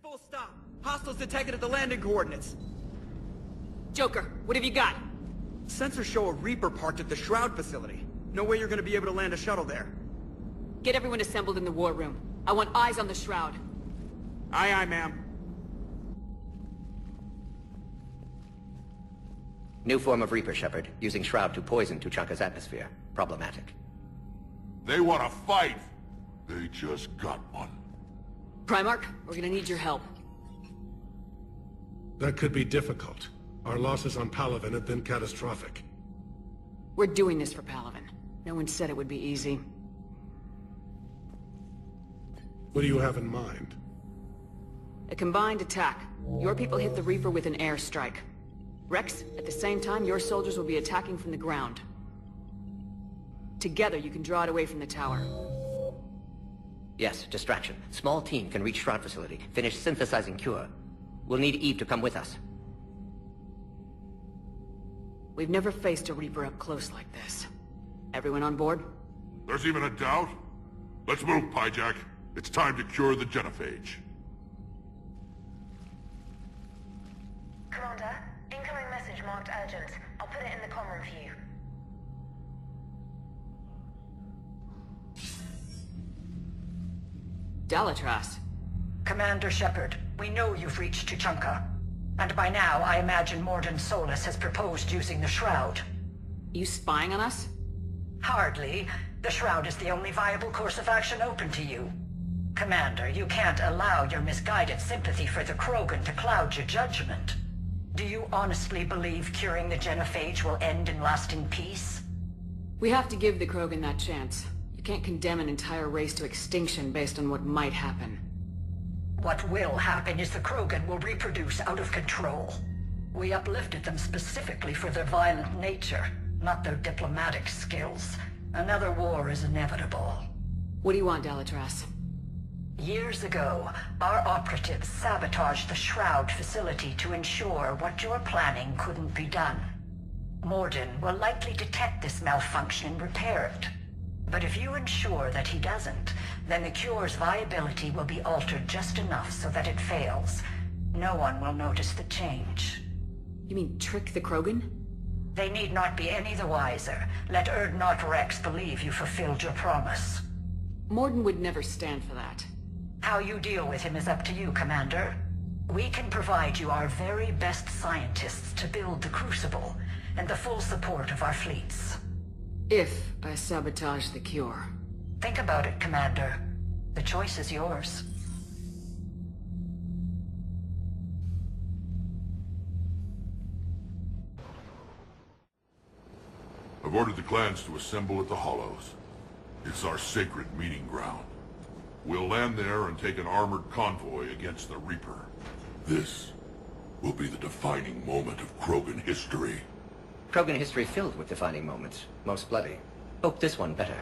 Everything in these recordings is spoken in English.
Full stop. Hostiles detected at the landing coordinates. Joker, what have you got? Sensors show a Reaper parked at the Shroud facility. No way you're gonna be able to land a shuttle there. Get everyone assembled in the war room. I want eyes on the Shroud. Aye, aye, ma'am. New form of Reaper, Shepard, using Shroud to poison Tuchanka's atmosphere. Problematic. They want to fight! They just got one. Primarch, we're gonna need your help. That could be difficult. Our losses on Palaven have been catastrophic. We're doing this for Palaven. No one said it would be easy. What do you have in mind? A combined attack. Your people hit the Reaper with an airstrike. Rex, at the same time, your soldiers will be attacking from the ground. Together, you can draw it away from the tower. Yes, distraction. Small team can reach Shroud facility, finish synthesizing cure. We'll need Eve to come with us. We've never faced a Reaper up close like this. Everyone on board? There's even a doubt? Let's move, Pyjack. It's time to cure the Genophage. Commander, incoming message marked urgent. I'll put it in the comm room for you. Dalatras. Commander Shepard, we know you've reached Tuchanka. And by now, I imagine Morden Solus has proposed using the Shroud. You spying on us? Hardly. The Shroud is the only viable course of action open to you. Commander, you can't allow your misguided sympathy for the Krogan to cloud your judgment. Do you honestly believe curing the Genophage will end in lasting peace? We have to give the Krogan that chance. You can't condemn an entire race to extinction based on what might happen. What will happen is the Krogan will reproduce out of control. We uplifted them specifically for their violent nature, not their diplomatic skills. Another war is inevitable. What do you want, Dalatras? Years ago, our operatives sabotaged the Shroud facility to ensure what you're planning couldn't be done. Morden will likely detect this malfunction and repair it. But if you ensure that he doesn't, then the cure's viability will be altered just enough so that it fails. No one will notice the change. You mean trick the Krogan? They need not be any the wiser. Let Urdnot Rex believe you fulfilled your promise. Morden would never stand for that. How you deal with him is up to you, Commander. We can provide you our very best scientists to build the Crucible, and the full support of our fleets. If I sabotage the cure. Think about it, Commander. The choice is yours. I've ordered the clans to assemble at the Hollows. It's our sacred meeting ground. We'll land there and take an armored convoy against the Reaper. This will be the defining moment of Krogan history. Krogan history filled with defining moments. Most bloody. Hope this one better.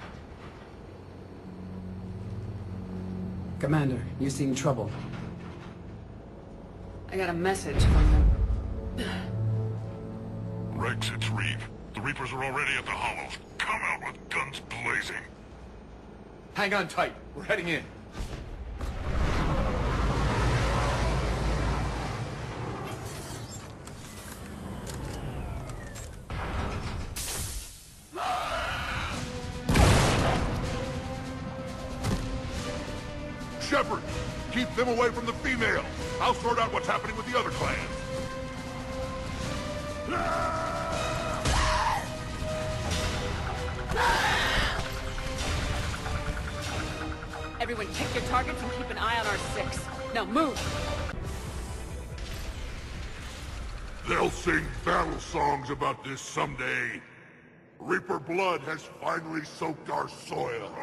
Commander, you seem troubled. I got a message from them. Rex, it's Reeve. The Reapers are already at the Hollows. Come out with guns blazing. Hang on tight. We're heading in. Shepard, keep them away from the females. I'll sort out what's happening with the other clans. Everyone pick your targets and keep an eye on our 6. Now move! They'll sing battle songs about this someday. Reaper blood has finally soaked our soil.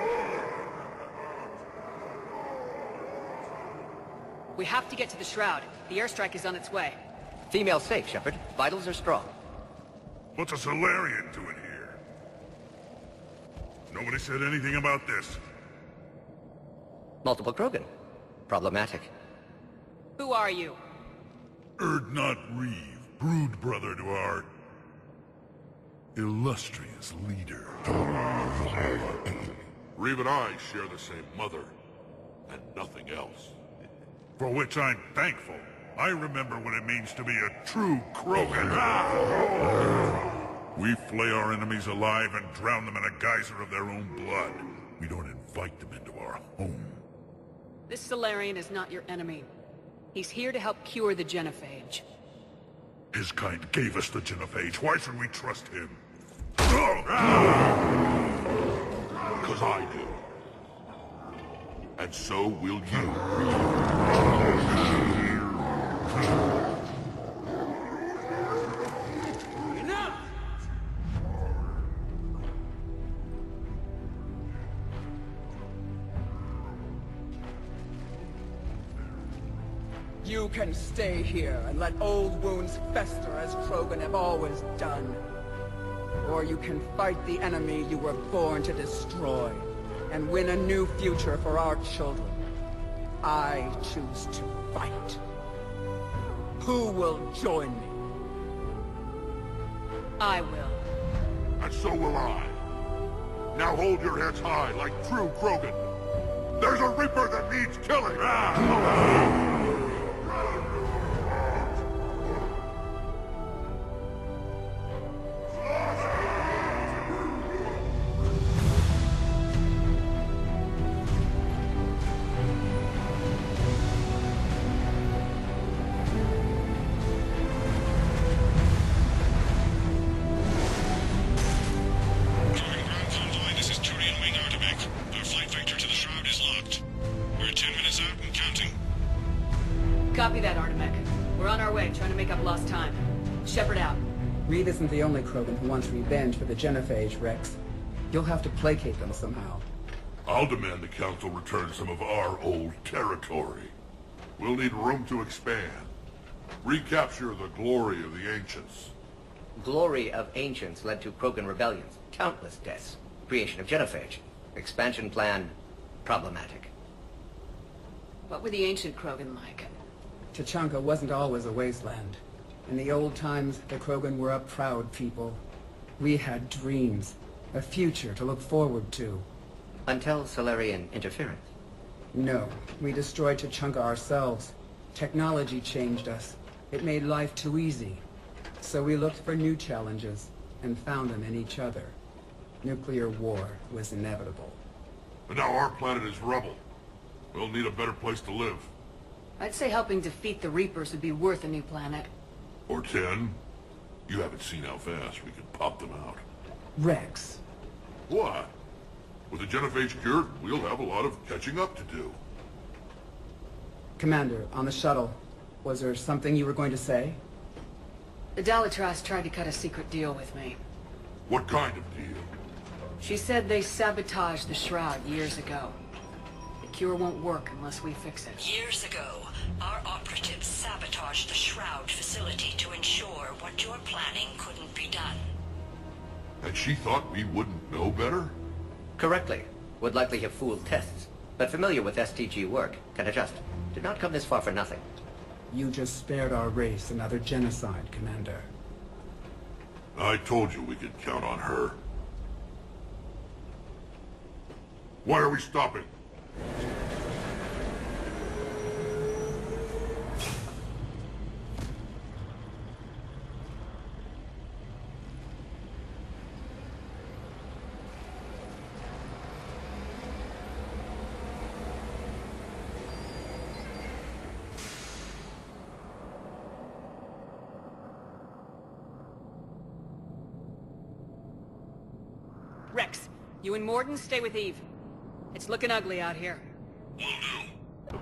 We have to get to the Shroud. The airstrike is on its way. Female safe, Shepard. Vitals are strong. What's a Solarian doing here? Nobody said anything about this. Multiple Krogan. Problematic. Who are you? Urdnot Reeve, brood brother to our illustrious leader. Reeve and I share the same mother, and nothing else. For which I'm thankful. I remember what it means to be a true Krogan. We flay our enemies alive and drown them in a geyser of their own blood. We don't invite them into our home. This Solarian is not your enemy. He's here to help cure the Genophage. His kind gave us the Genophage. Why should we trust him? Because I do. And so will you. Enough! You can stay here and let old wounds fester as Krogan have always done. Or you can fight the enemy you were born to destroy, and win a new future for our children. I choose to fight. Who will join me? I will. And so will I. Now hold your heads high like true Krogan. There's a Reaper that needs killing! Copy that, Artemek. We're on our way, trying to make up lost time. Shepard out. Reed isn't the only Krogan who wants revenge for the Genophage, Rex. You'll have to placate them somehow. I'll demand the Council return some of our old territory. We'll need room to expand. Recapture the glory of the Ancients. Glory of Ancients led to Krogan rebellions, countless deaths, creation of Genophage. Expansion plan, problematic. What were the ancient Krogan like? Tuchanka wasn't always a wasteland. In the old times, the Krogan were a proud people. We had dreams, a future to look forward to. Until Solarian interference. No, we destroyed Tuchanka ourselves. Technology changed us. It made life too easy. So we looked for new challenges, and found them in each other. Nuclear war was inevitable. And now our planet is rubble. We'll need a better place to live. I'd say helping defeat the Reapers would be worth a new planet. Or 10. You haven't seen how fast we could pop them out. Rex. What? With the Genophage cured, we'll have a lot of catching up to do. Commander, on the shuttle, was there something you were going to say? The Dalitras tried to cut a secret deal with me. What kind of deal? She said they sabotaged the Shroud years ago. The cure won't work unless we fix it. Years ago, our operatives sabotaged the Shroud facility to ensure what you're planning couldn't be done. And she thought we wouldn't know better? Correctly. Would likely have fooled tests. But familiar with STG work, can adjust. Did not come this far for nothing. You just spared our race another genocide, Commander. I told you we could count on her. Why are we stopping? Rex, you and Morden stay with Eve. It's looking ugly out here. Will do.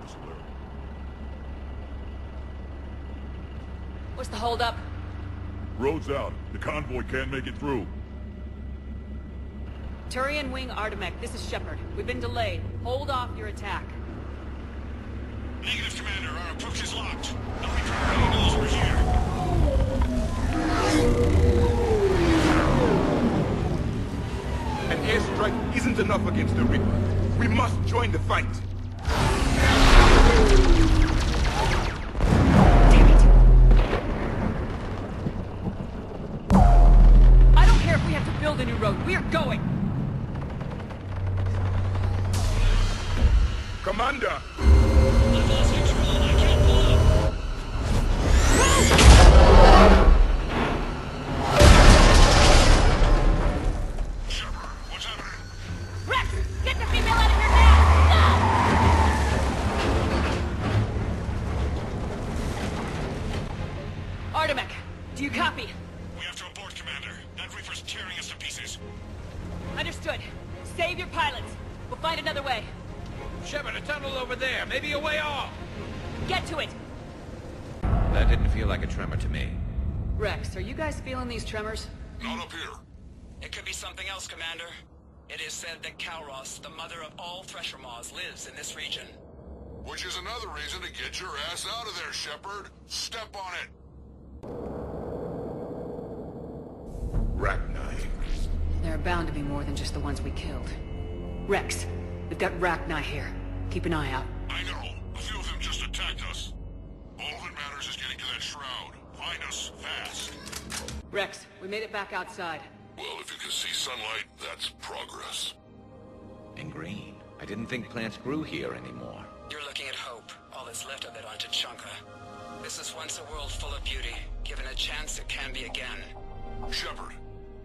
What's the holdup? Road's out. The convoy can't make it through. Turian Wing Artemek, this is Shepard. We've been delayed. Hold off your attack. Negative, Commander. Our approach is locked. No return knows we're here. An airstrike isn't enough against the Reaper. We must join the fight. Damn it! I don't care if we have to build a new road. We are going! Commander! I've lost control. Do you copy? We have to abort, Commander. That Reaper's tearing us to pieces. Understood. Save your pilots. We'll find another way. Shepard, a tunnel over there. Maybe a way off. Get to it! That didn't feel like a tremor to me. Rex, are you guys feeling these tremors? Not up here. It could be something else, Commander. It is said that Kalros, the mother of all Thresher Maws, lives in this region. Which is another reason to get your ass out of there, Shepard. Step on it. Rachni. There are bound to be more than just the ones we killed. Rex, we've got Rachni here. Keep an eye out. I know. A few of them just attacked us. All that matters is getting to that shroud. Find us fast. Rex, we made it back outside. Well, if you can see sunlight, that's progress. And green. I didn't think plants grew here anymore. You're looking at hope, all that's left of it on Tuchanka. This is once a world full of beauty. Given a chance, it can be again. Shepard,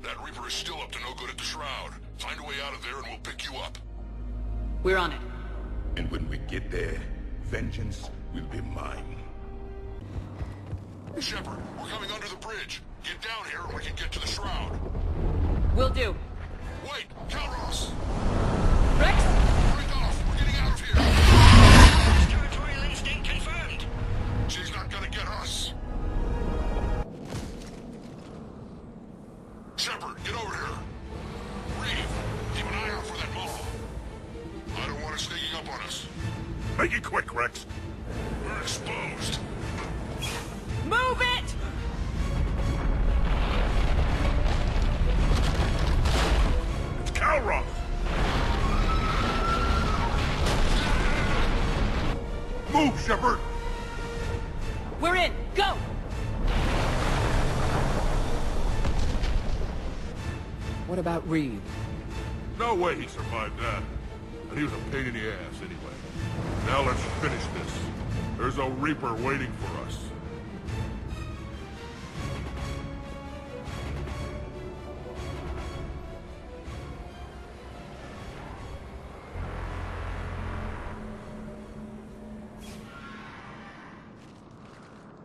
that Reaper is still up to no good at the shroud. Find a way out of there and we'll pick you up. We're on it. And when we get there, vengeance will be mine. Shepard, we're coming under the bridge. Get down here and we can get to the shroud. Will do. Wait, Kalros! Rex? Break off! We're getting out of here! Territorial instinct confirmed. She's not gonna get us. Shepard, get over here. Reeve, keep an eye out for that Maw. I don't want it sneaking up on us. Make it quick, Rex. We're exposed. Move it! It's Kalros! Move, Shepard! We're in! Go! What about Reeve? No way he survived that. And he was a pain in the ass anyway. Now let's finish this. There's a Reaper waiting for us.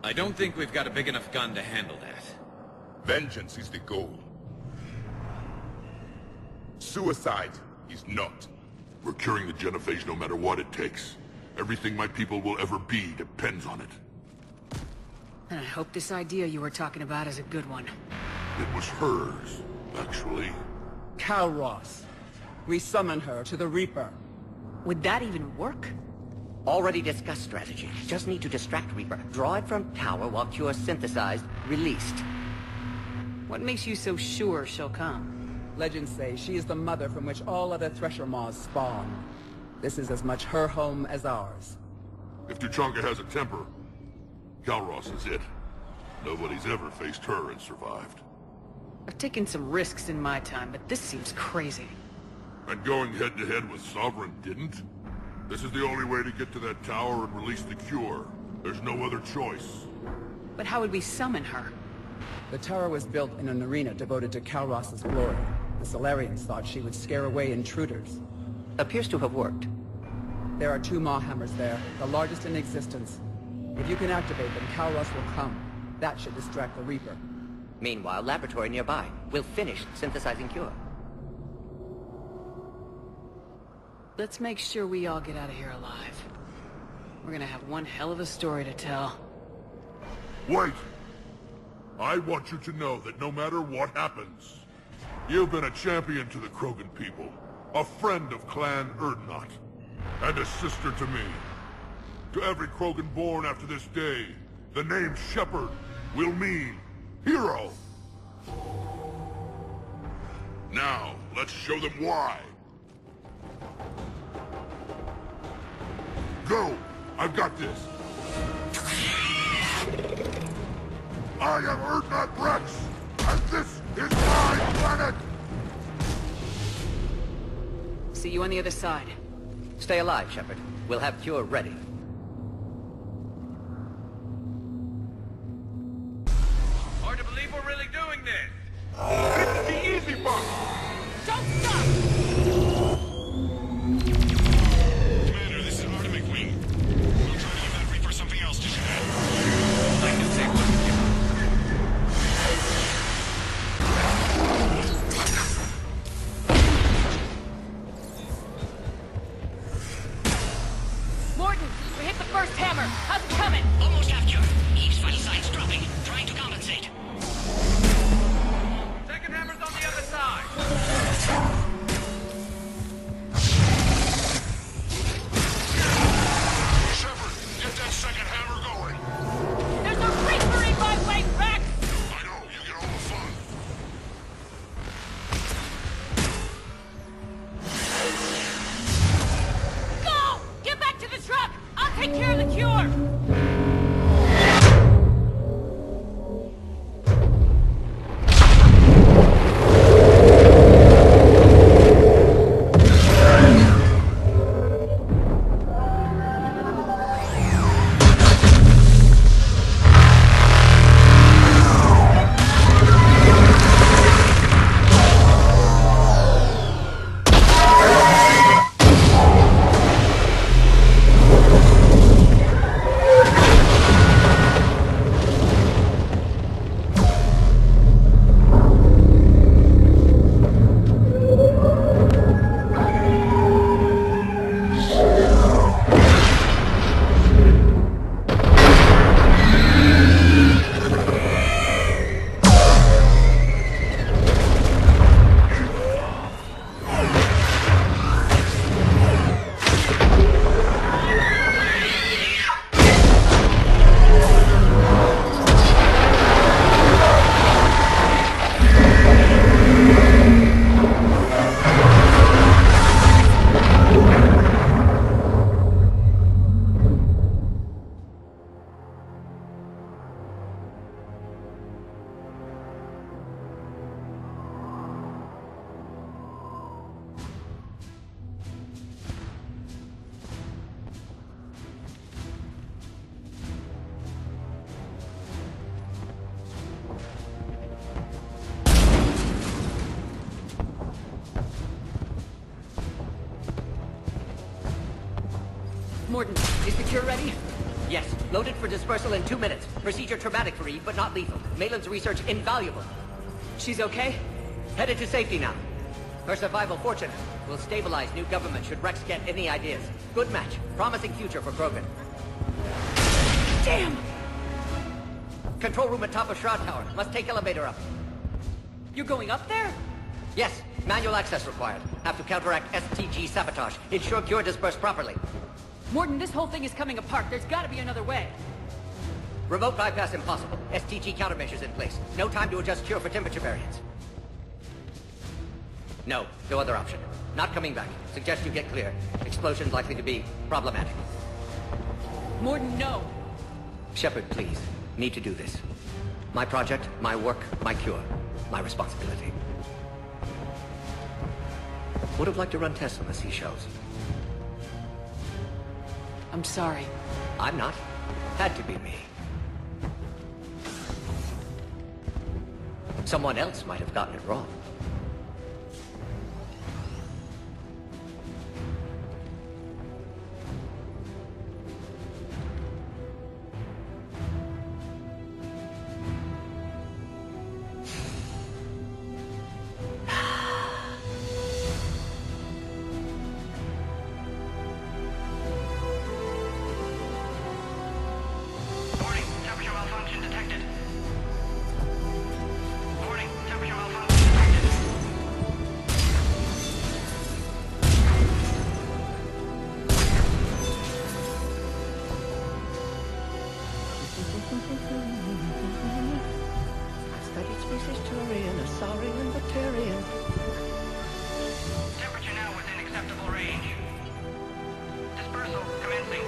I don't think we've got a big enough gun to handle that. Vengeance is the goal. Suicide is not. We're curing the Genophage no matter what it takes. Everything my people will ever be depends on it. And I hope this idea you were talking about is a good one. It was hers, actually. Kalros. We summon her to the Reaper. Would that even work? Already discussed strategy. Just need to distract Reaper. Draw it from tower while Cure synthesized, released. What makes you so sure she'll come? Legends say she is the mother from which all other Thresher Maws spawn. This is as much her home as ours. If Tuchanka has a temper, Kalros is it. Nobody's ever faced her and survived. I've taken some risks in my time, but this seems crazy. And going head-to-head with Sovereign didn't? This is the only way to get to that tower and release the Cure. There's no other choice. But how would we summon her? The tower was built in an arena devoted to Kalros' glory. The Solarians thought she would scare away intruders. Appears to have worked. There are 2 Maw hammers there, the largest in existence. If you can activate them, Kalros will come. That should distract the Reaper. Meanwhile, laboratory nearby. We'll finish synthesizing Cure. Let's make sure we all get out of here alive. We're gonna have one hell of a story to tell. Wait! I want you to know that no matter what happens, you've been a champion to the Krogan people, a friend of Clan Erdnot, and a sister to me. To every Krogan born after this day, the name Shepard will mean hero. Now, let's show them why. Go! I've got this! I am Erdnot Rex, and this is my planet! See you on the other side. Stay alive, Shepard. We'll have Cure ready. Hard to believe we're really doing this. This is the easy part! Don't stop! Commander, this is Artemic Wing. We'll try to give that Reaper something else to do. I can say what we cover! How's it coming? Almost half cured. Eve's vital signs dropping. Trying to compensate. Second hammer's on the other side! Shepard, get that second hammer going. There's a Reaper in my way, Rex! I know, you get all the fun. Go! Get back to the truck! I'll take care of the cure! Mordin, is the cure ready? Yes, loaded for dispersal in 2 minutes. Procedure traumatic for Eve, but not lethal. Malin's research invaluable. She's okay? Headed to safety now. Her survival fortunate. Will stabilize new government should Rex get any ideas. Good match. Promising future for Krogan. Damn! Control room at top of Shroud Tower. Must take elevator up. You're going up there? Yes, manual access required. Have to counteract STG sabotage. Ensure cure dispersed properly. Mordin, this whole thing is coming apart. There's gotta be another way. Remote bypass impossible. STG countermeasures in place. No time to adjust cure for temperature variance. No other option. Not coming back. Suggest you get clear. Explosion's likely to be problematic. Mordin, no. Shepard, please. Need to do this. My project, my work, my cure. My responsibility. Would have liked to run tests on the seashells. I'm sorry. I'm not. Had to be me. Someone else might have gotten it wrong. Warning, temperature malfunction detected. Warning, temperature malfunction detected. Studied species Turian, a saurian, Batarian. Temperature now within acceptable range. Dispersal commencing.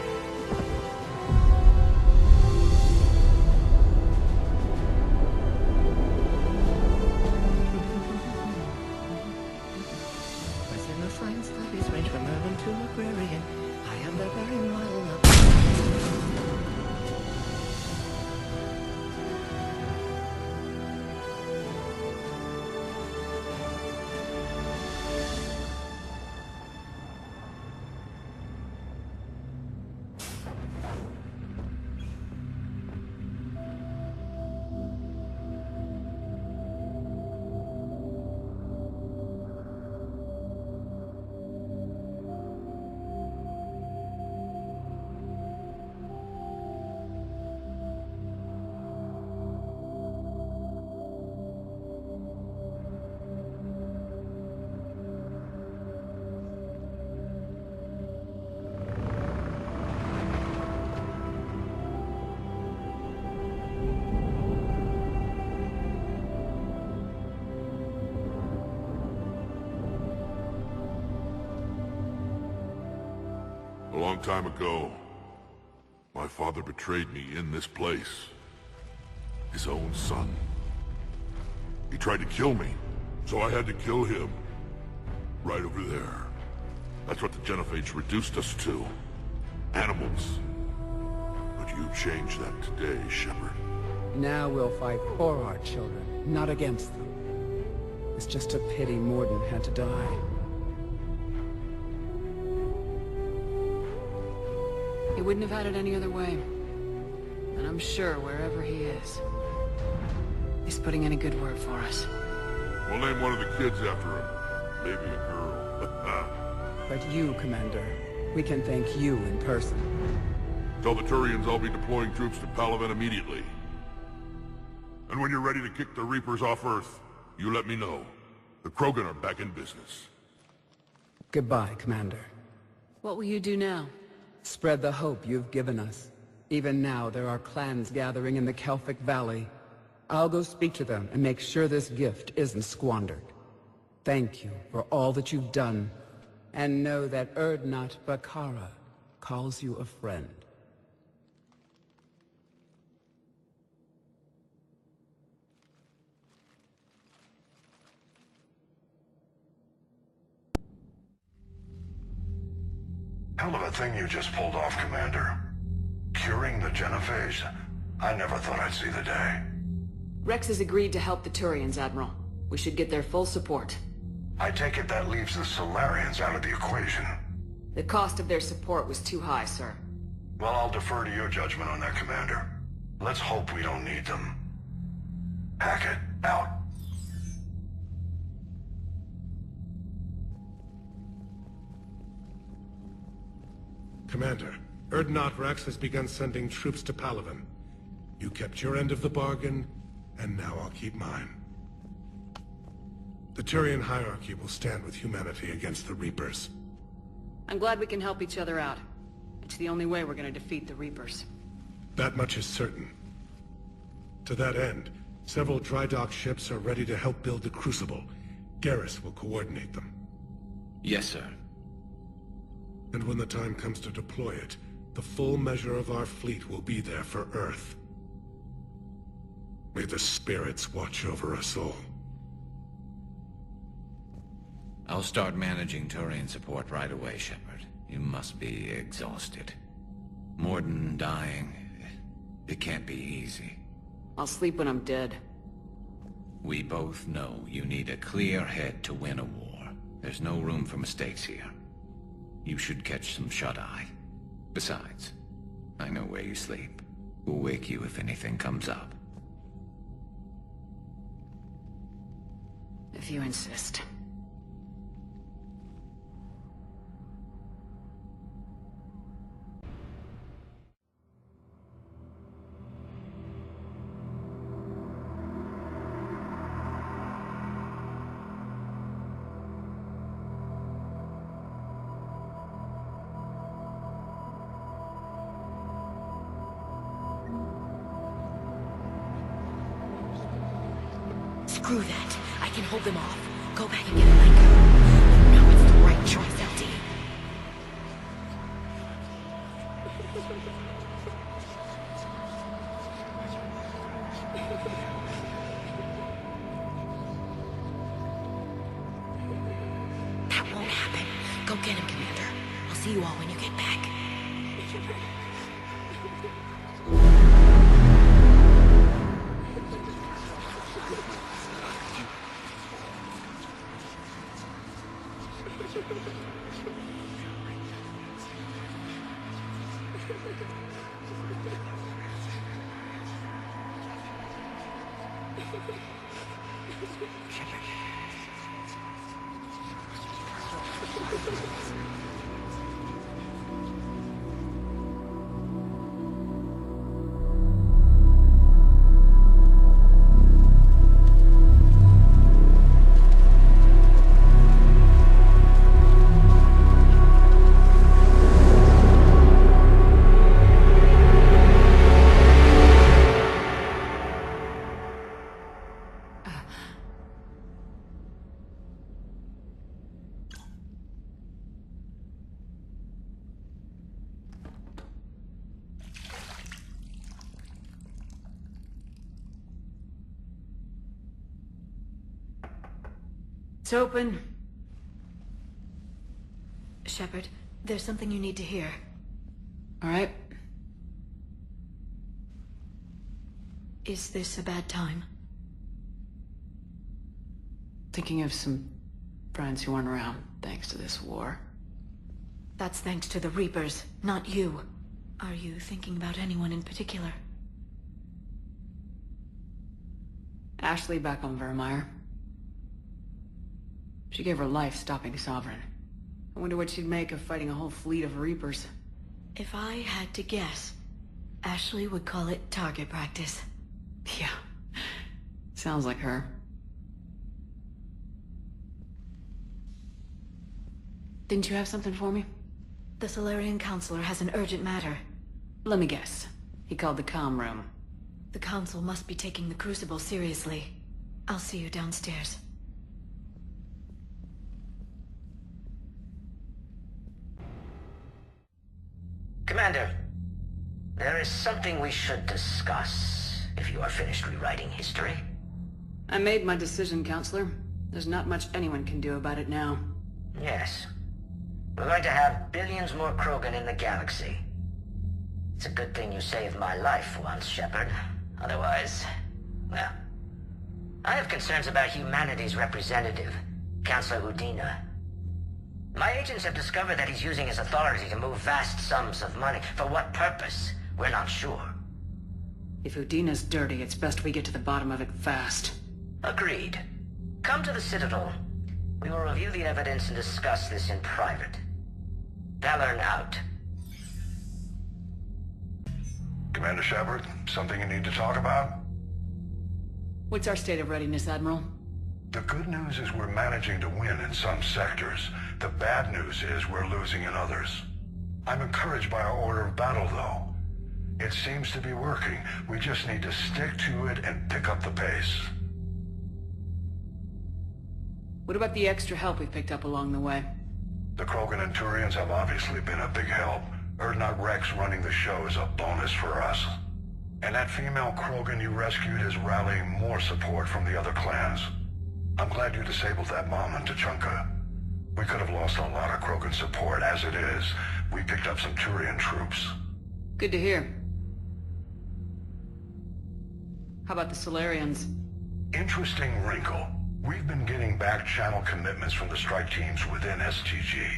Within the science studies range from urban to agrarian. I am the very model of... long time ago, my father betrayed me in this place. His own son. He tried to kill me, so I had to kill him. Right over there. That's what the Genophage reduced us to. Animals. But you changed that today, Shepard. Now we'll fight for our children, not against them. It's just a pity Morden had to die. He wouldn't have had it any other way. And I'm sure wherever he is, he's putting in a good word for us. We'll name one of the kids after him. Maybe a girl. But you, Commander, we can thank you in person. Tell the Turians I'll be deploying troops to Palaven immediately. And when you're ready to kick the Reapers off Earth, you let me know. The Krogan are back in business. Goodbye, Commander. What will you do now? Spread the hope you've given us. Even now, there are clans gathering in the Kelphic Valley. I'll go speak to them and make sure this gift isn't squandered. Thank you for all that you've done. And know that Erdnot Bakara calls you a friend. Hell of a thing you just pulled off, Commander. Curing the Genophage? I never thought I'd see the day. Rex has agreed to help the Turians, Admiral. We should get their full support. I take it that leaves the Solarians out of the equation. The cost of their support was too high, sir. Well, I'll defer to your judgment on that, Commander. Let's hope we don't need them. Hackett, out. Commander, Erdnot Rex has begun sending troops to Palaven. You kept your end of the bargain, and now I'll keep mine. The Turian hierarchy will stand with humanity against the Reapers. I'm glad we can help each other out. It's the only way we're gonna defeat the Reapers. That much is certain. To that end, several dry dock ships are ready to help build the Crucible. Garrus will coordinate them. Yes, sir. And when the time comes to deploy it, the full measure of our fleet will be there for Earth. May the spirits watch over us all. I'll start managing Turian support right away, Shepard. You must be exhausted. Morden dying, it can't be easy. I'll sleep when I'm dead. We both know you need a clear head to win a war. There's no room for mistakes here. You should catch some shut-eye. Besides, I know where you sleep. We'll wake you if anything comes up. If you insist. Screw that. I can hold them off. Go back and get a Lenko. You know it's the right choice, LD. That won't happen. Go get him, Commander. I'll see you all when you get back. It's open. Shepard, there's something you need to hear. All right. Is this a bad time? Thinking of some friends who aren't around, thanks to this war. That's thanks to the Reapers, not you. Are you thinking about anyone in particular? Ashley back on Vermeer. She gave her life stopping Sovereign. I wonder what she'd make of fighting a whole fleet of Reapers. If I had to guess, Ashley would call it target practice. Yeah. Sounds like her. Didn't you have something for me? The Solarian Counselor has an urgent matter. Let me guess. He called the comm room. The Council must be taking the Crucible seriously. I'll see you downstairs. Commander, there is something we should discuss, if you are finished rewriting history. I made my decision, Counselor. There's not much anyone can do about it now. Yes. We're going to have billions more Krogan in the galaxy. It's a good thing you saved my life once, Shepard. Otherwise, well... I have concerns about humanity's representative, Councillor Udina. My agents have discovered that he's using his authority to move vast sums of money. For what purpose? We're not sure. If Udina's dirty, it's best we get to the bottom of it fast. Agreed. Come to the Citadel. We will review the evidence and discuss this in private. Valorn out. Commander Shepard, something you need to talk about? What's our state of readiness, Admiral? The good news is we're managing to win in some sectors. The bad news is we're losing in others. I'm encouraged by our order of battle, though. It seems to be working. We just need to stick to it and pick up the pace. What about the extra help we picked up along the way? The Krogan and Turians have obviously been a big help. Urdnot Rex running the show is a bonus for us. And that female Krogan you rescued is rallying more support from the other clans. I'm glad you disabled that bomb in Tuchanka. We could have lost a lot of Krogan support. As it is, we picked up some Turian troops. Good to hear. How about the Solarians? Interesting wrinkle. We've been getting back channel commitments from the strike teams within STG.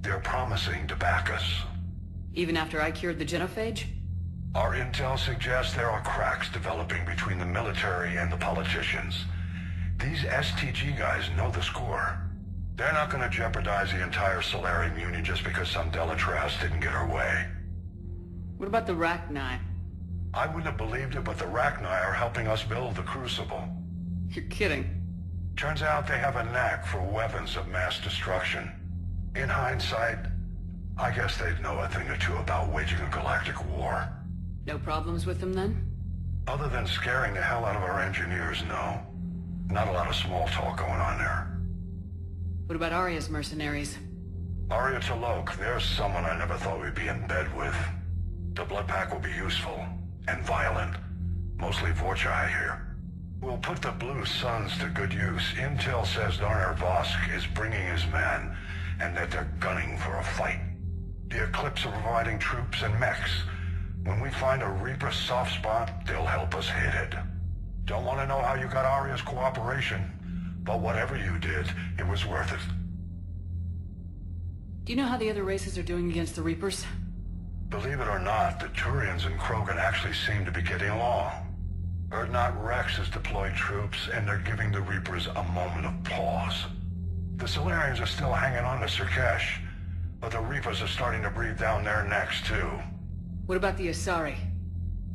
They're promising to back us. Even after I cured the Genophage? Our intel suggests there are cracks developing between the military and the politicians. These STG guys know the score. They're not going to jeopardize the entire Solarian Union just because some Delatras didn't get her way. What about the Rachni? I wouldn't have believed it, but the Rachni are helping us build the Crucible. You're kidding. Turns out they have a knack for weapons of mass destruction. In hindsight, I guess they'd know a thing or two about waging a galactic war. No problems with them, then? Other than scaring the hell out of our engineers, no. Not a lot of small talk going on there. What about Arya's mercenaries? Arya T'Loak, there's someone I never thought we'd be in bed with. The blood pack will be useful, and violent. Mostly Vorcha, I hear. We'll put the Blue Suns to good use. Intel says Darner Vosk is bringing his men, and that they're gunning for a fight. The Eclipse are providing troops and mechs. When we find a Reaper soft spot, they'll help us hit it. Don't want to know how you got Arya's cooperation, but whatever you did, it was worth it. Do you know how the other races are doing against the Reapers? Believe it or not, the Turians and Krogan actually seem to be getting along. Urdnot Rex has deployed troops, and they're giving the Reapers a moment of pause. The Solarians are still hanging on to Surkesh, but the Reapers are starting to breathe down their necks, too. What about the Asari?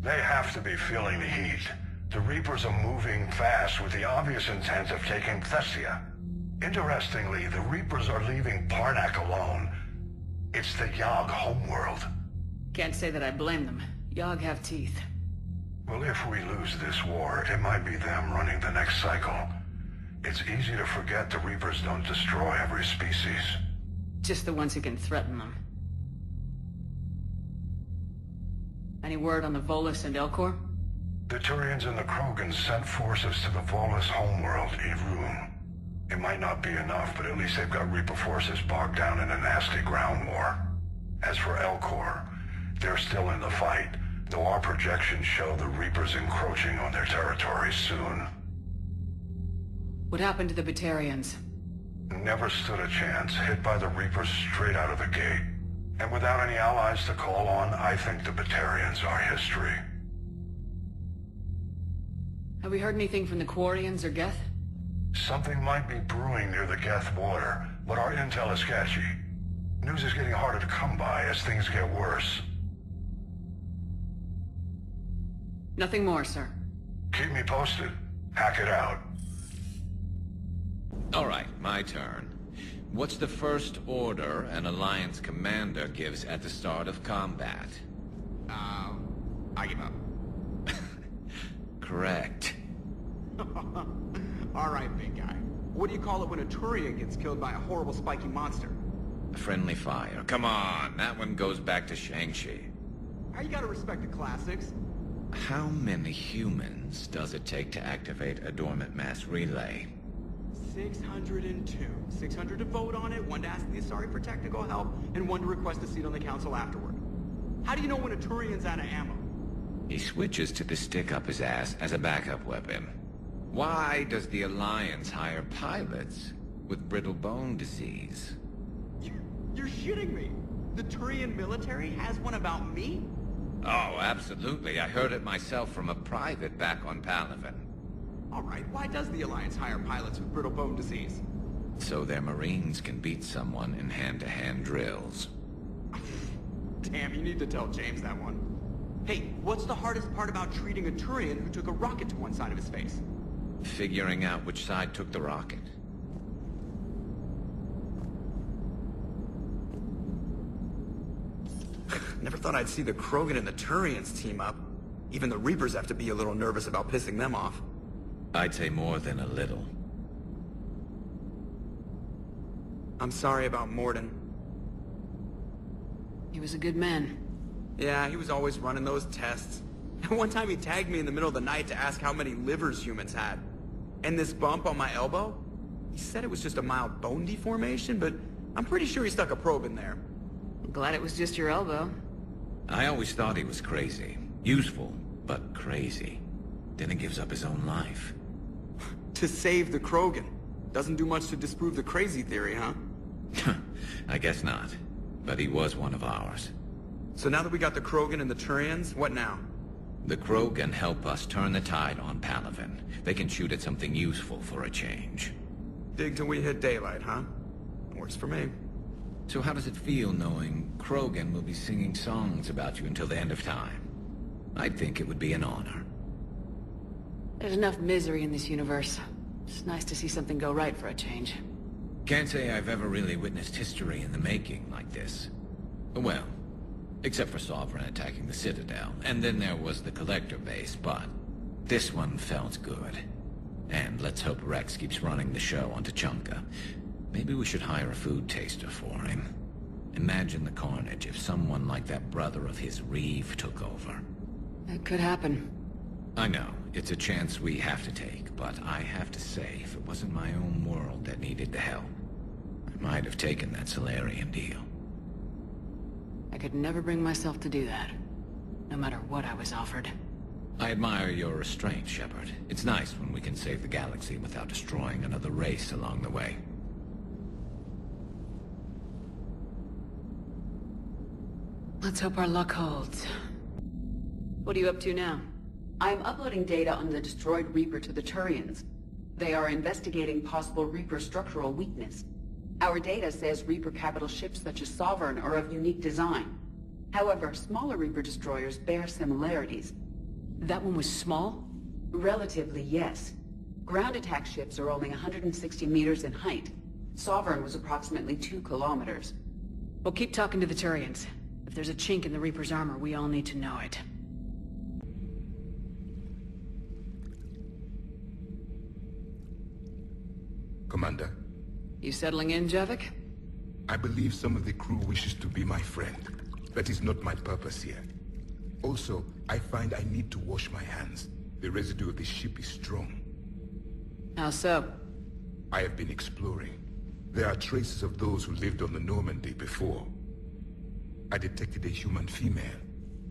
They have to be feeling the heat. The Reapers are moving fast with the obvious intent of taking Thessia. Interestingly, the Reapers are leaving Parnak alone. It's the Yogg homeworld. Can't say that I blame them. Yogg have teeth. Well, if we lose this war, it might be them running the next cycle. It's easy to forget the Reapers don't destroy every species. Just the ones who can threaten them. Any word on the Volus and Elcor? The Turians and the Krogans sent forces to the Volus homeworld, Irun. It might not be enough, but at least they've got Reaper forces bogged down in a nasty ground war. As for Elcor, they're still in the fight, though our projections show the Reapers encroaching on their territory soon. What happened to the Batarians? Never stood a chance, hit by the Reapers straight out of the gate. And without any allies to call on, I think the Batarians are history. Have we heard anything from the Quarians or Geth? Something might be brewing near the Geth border, but our intel is sketchy. News is getting harder to come by as things get worse. Nothing more, sir. Keep me posted. Hack it out. All right, my turn. What's the first order an Alliance commander gives at the start of combat? I give up. Correct. All right, big guy. What do you call it when a Turian gets killed by a horrible spiky monster? Friendly fire. Come on, that one goes back to Shang-Chi. You gotta respect the classics. How many humans does it take to activate a dormant mass relay? 602. 600 to vote on it, 1 to ask the Asari for technical help, and 1 to request a seat on the council afterward. How do you know when a Turian's out of ammo? He switches to the stick up his ass as a backup weapon. Why does the Alliance hire pilots with brittle bone disease? You're shitting me! The Turian military has one about me? Oh, absolutely. I heard it myself from a private back on Palaven. Alright, why does the Alliance hire pilots with brittle bone disease? So their Marines can beat someone in hand-to-hand drills. Damn, you need to tell James that one. Hey, what's the hardest part about treating a Turian who took a rocket to one side of his face? Figuring out which side took the rocket. Never thought I'd see the Krogan and the Turians team up. Even the Reapers have to be a little nervous about pissing them off. I'd say more than a little. I'm sorry about Morden. He was a good man. Yeah, he was always running those tests. One time he tagged me in the middle of the night to ask how many livers humans had. And this bump on my elbow? He said it was just a mild bone deformation, but I'm pretty sure he stuck a probe in there. I'm glad it was just your elbow. I always thought he was crazy. Useful, but crazy. Then he gives up his own life. To save the Krogan. Doesn't do much to disprove the crazy theory, huh? I guess not. But he was one of ours. So now that we got the Krogan and the Turians, what now? The Krogan help us turn the tide on Palaven. They can shoot at something useful for a change. Dig till we hit daylight, huh? Works for me. So how does it feel knowing Krogan will be singing songs about you until the end of time? I'd think it would be an honor. There's enough misery in this universe. It's nice to see something go right for a change. Can't say I've ever really witnessed history in the making like this. Well, except for Sovereign attacking the Citadel, and then there was the Collector base, but this one felt good. And let's hope Rex keeps running the show on Tuchanka. Maybe we should hire a food taster for him. Imagine the carnage if someone like that brother of his, Reeve, took over. It could happen. I know, it's a chance we have to take, but I have to say, if it wasn't my own world that needed the help, I might have taken that Solarian deal. I could never bring myself to do that, no matter what I was offered. I admire your restraint, Shepard. It's nice when we can save the galaxy without destroying another race along the way. Let's hope our luck holds. What are you up to now? I am uploading data on the destroyed Reaper to the Turians. They are investigating possible Reaper structural weakness. Our data says Reaper capital ships such as Sovereign are of unique design. However, smaller Reaper destroyers bear similarities. That one was small? Relatively, yes. Ground attack ships are only 160 meters in height. Sovereign was approximately 2 kilometers. Well, keep talking to the Turians. If there's a chink in the Reaper's armor, we all need to know it. Commander. You settling in, Javik? I believe some of the crew wishes to be my friend. That is not my purpose here. Also, I find I need to wash my hands. The residue of the ship is strong. How so? I have been exploring. There are traces of those who lived on the Normandy before. I detected a human female.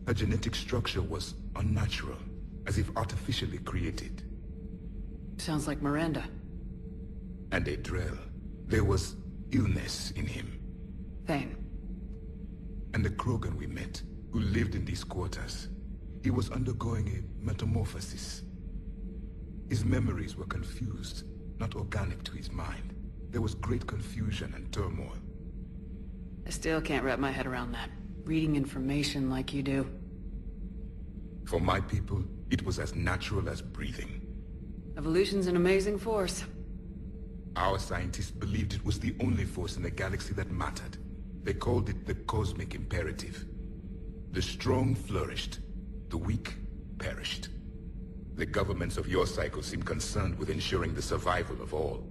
Her genetic structure was unnatural, as if artificially created. Sounds like Miranda. And a Drell. There was illness in him. Thane. And the Krogan we met, who lived in these quarters. He was undergoing a metamorphosis. His memories were confused, not organic to his mind. There was great confusion and turmoil. I still can't wrap my head around that. Reading information like you do. For my people, it was as natural as breathing. Evolution's an amazing force. Our scientists believed it was the only force in the galaxy that mattered. They called it the cosmic imperative. The strong flourished, the weak perished. The governments of your cycle seem concerned with ensuring the survival of all.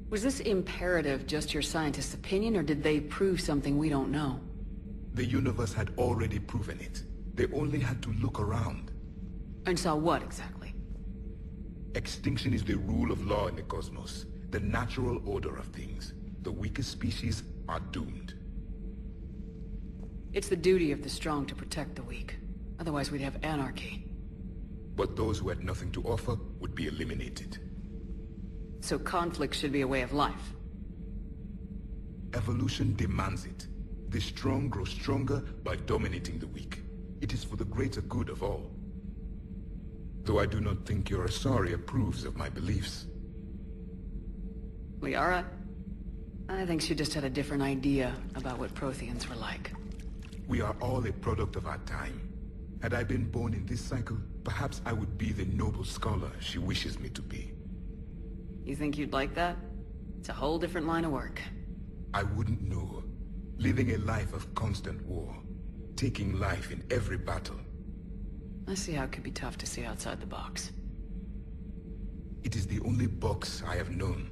Was this imperative just your scientists' opinion, or did they prove something we don't know? The universe had already proven it. They only had to look around. And saw what, exactly? Extinction is the rule of law in the cosmos, the natural order of things. The weakest species are doomed. It's the duty of the strong to protect the weak. Otherwise we'd have anarchy. But those who had nothing to offer would be eliminated. So conflict should be a way of life. Evolution demands it. The strong grow stronger by dominating the weak. It is for the greater good of all. Though I do not think your Asari approves of my beliefs. Liara? I think she just had a different idea about what Protheans were like. We are all a product of our time. Had I been born in this cycle, perhaps I would be the noble scholar she wishes me to be. You think you'd like that? It's a whole different line of work. I wouldn't know. Living a life of constant war. Taking life in every battle. I see how it could be tough to see outside the box. It is the only box I have known.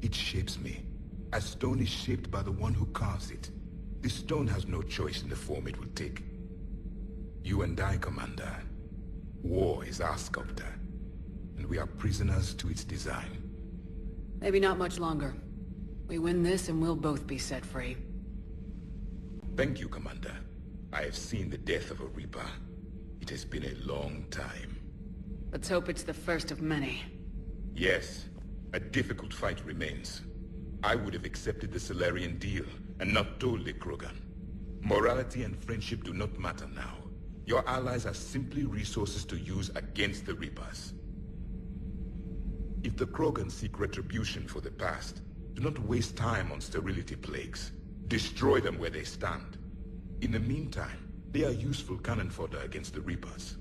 It shapes me, as stone is shaped by the one who carves it. The stone has no choice in the form it will take. You and I, Commander. War is our sculptor, and we are prisoners to its design. Maybe not much longer. We win this and we'll both be set free. Thank you, Commander. I have seen the death of a Reaper. It has been a long time. Let's hope it's the first of many. Yes, a difficult fight remains. I would have accepted the Solarian deal and not told the Krogan. Morality and friendship do not matter now. Your allies are simply resources to use against the Reapers. If the Krogan seek retribution for the past, do not waste time on sterility plagues. Destroy them where they stand. In the meantime, they are useful cannon fodder against the Reapers.